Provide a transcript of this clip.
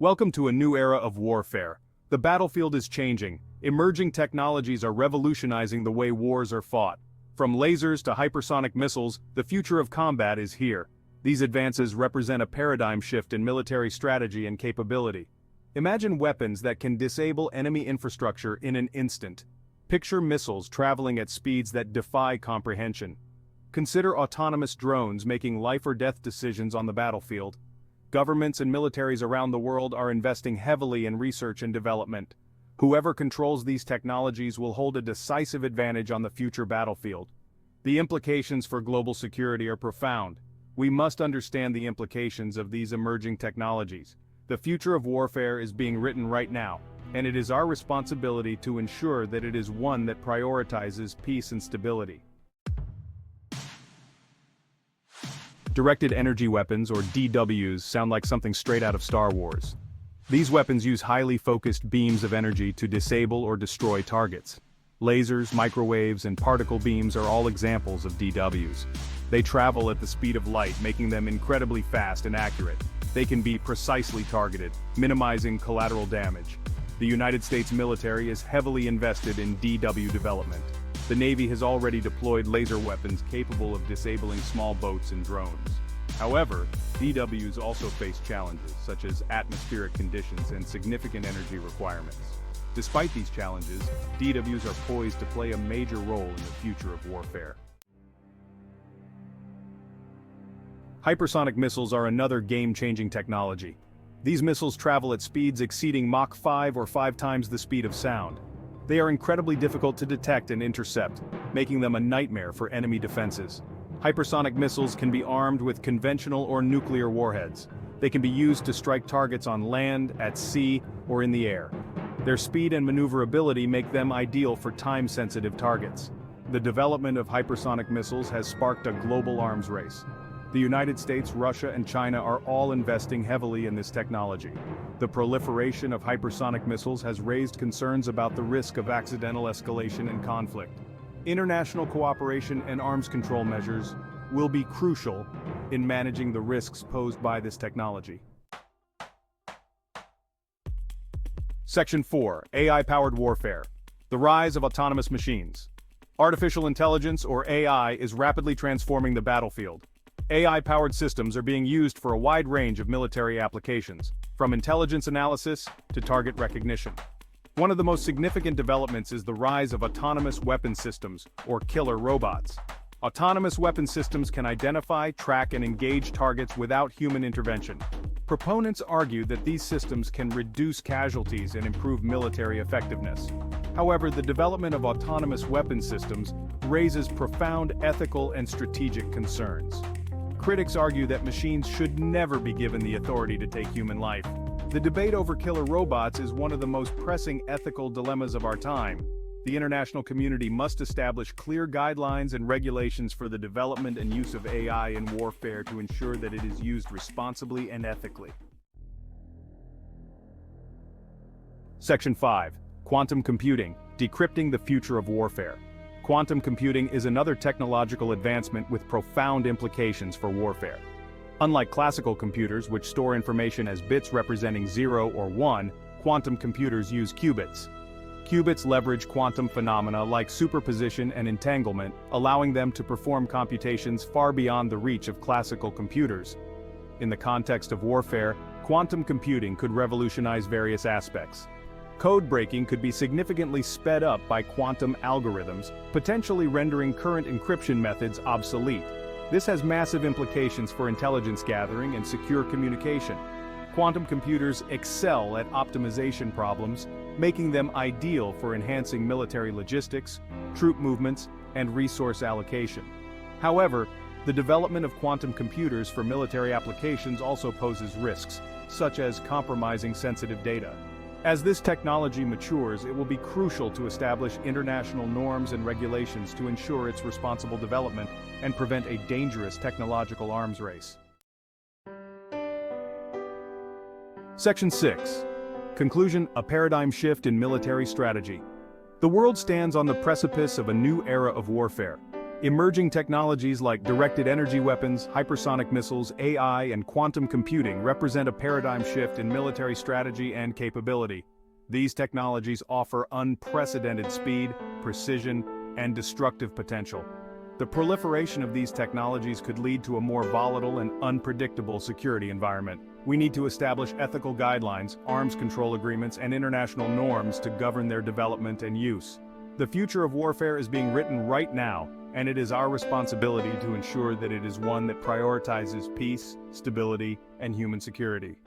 Welcome to a new era of warfare. The battlefield is changing. Emerging technologies are revolutionizing the way wars are fought. From lasers to hypersonic missiles, the future of combat is here. These advances represent a paradigm shift in military strategy and capability. Imagine weapons that can disable enemy infrastructure in an instant. Picture missiles traveling at speeds that defy comprehension. Consider autonomous drones making life-or-death decisions on the battlefield. Governments and militaries around the world are investing heavily in research and development. Whoever controls these technologies will hold a decisive advantage on the future battlefield. The implications for global security are profound. We must understand the implications of these emerging technologies. The future of warfare is being written right now, and it is our responsibility to ensure that it is one that prioritizes peace and stability. Directed energy weapons, or DWs, sound like something straight out of Star Wars. These weapons use highly focused beams of energy to disable or destroy targets. Lasers, microwaves, and particle beams are all examples of DWs. They travel at the speed of light, making them incredibly fast and accurate. They can be precisely targeted, minimizing collateral damage. The United States military is heavily invested in DW development. The Navy has already deployed laser weapons capable of disabling small boats and drones. However, DWs also face challenges such as atmospheric conditions and significant energy requirements. Despite these challenges, DWs are poised to play a major role in the future of warfare. Hypersonic missiles are another game-changing technology. These missiles travel at speeds exceeding Mach 5 or 5 times the speed of sound. They are incredibly difficult to detect and intercept, making them a nightmare for enemy defenses. Hypersonic missiles can be armed with conventional or nuclear warheads. They can be used to strike targets on land, at sea, or in the air. Their speed and maneuverability make them ideal for time-sensitive targets. The development of hypersonic missiles has sparked a global arms race. The United States, Russia, and China are all investing heavily in this technology. The proliferation of hypersonic missiles has raised concerns about the risk of accidental escalation and conflict. International cooperation and arms control measures will be crucial in managing the risks posed by this technology. Section 4. AI-powered warfare. The rise of autonomous machines. Artificial intelligence, or AI, is rapidly transforming the battlefield. AI-powered systems are being used for a wide range of military applications, from intelligence analysis to target recognition. One of the most significant developments is the rise of autonomous weapon systems, or killer robots. Autonomous weapon systems can identify, track, and engage targets without human intervention. Proponents argue that these systems can reduce casualties and improve military effectiveness. However, the development of autonomous weapon systems raises profound ethical and strategic concerns. Critics argue that machines should never be given the authority to take human life. The debate over killer robots is one of the most pressing ethical dilemmas of our time. The international community must establish clear guidelines and regulations for the development and use of AI in warfare to ensure that it is used responsibly and ethically. Section 5. Quantum computing, decrypting the future of warfare. Quantum computing is another technological advancement with profound implications for warfare. Unlike classical computers, which store information as bits representing 0 or 1, quantum computers use qubits. Qubits leverage quantum phenomena like superposition and entanglement, allowing them to perform computations far beyond the reach of classical computers. In the context of warfare, quantum computing could revolutionize various aspects. Code breaking could be significantly sped up by quantum algorithms, potentially rendering current encryption methods obsolete. This has massive implications for intelligence gathering and secure communication. Quantum computers excel at optimization problems, making them ideal for enhancing military logistics, troop movements, and resource allocation. However, the development of quantum computers for military applications also poses risks, such as compromising sensitive data. As this technology matures, it will be crucial to establish international norms and regulations to ensure its responsible development and prevent a dangerous technological arms race. Section 6. Conclusion: a paradigm shift in military strategy. The world stands on the precipice of a new era of warfare. Emerging technologies like directed energy weapons, hypersonic missiles, AI, and quantum computing represent a paradigm shift in military strategy and capability. These technologies offer unprecedented speed, precision, and destructive potential. The proliferation of these technologies could lead to a more volatile and unpredictable security environment. We need to establish ethical guidelines, arms control agreements, and international norms to govern their development and use. The future of warfare is being written right now, and it is our responsibility to ensure that it is one that prioritizes peace, stability, and human security.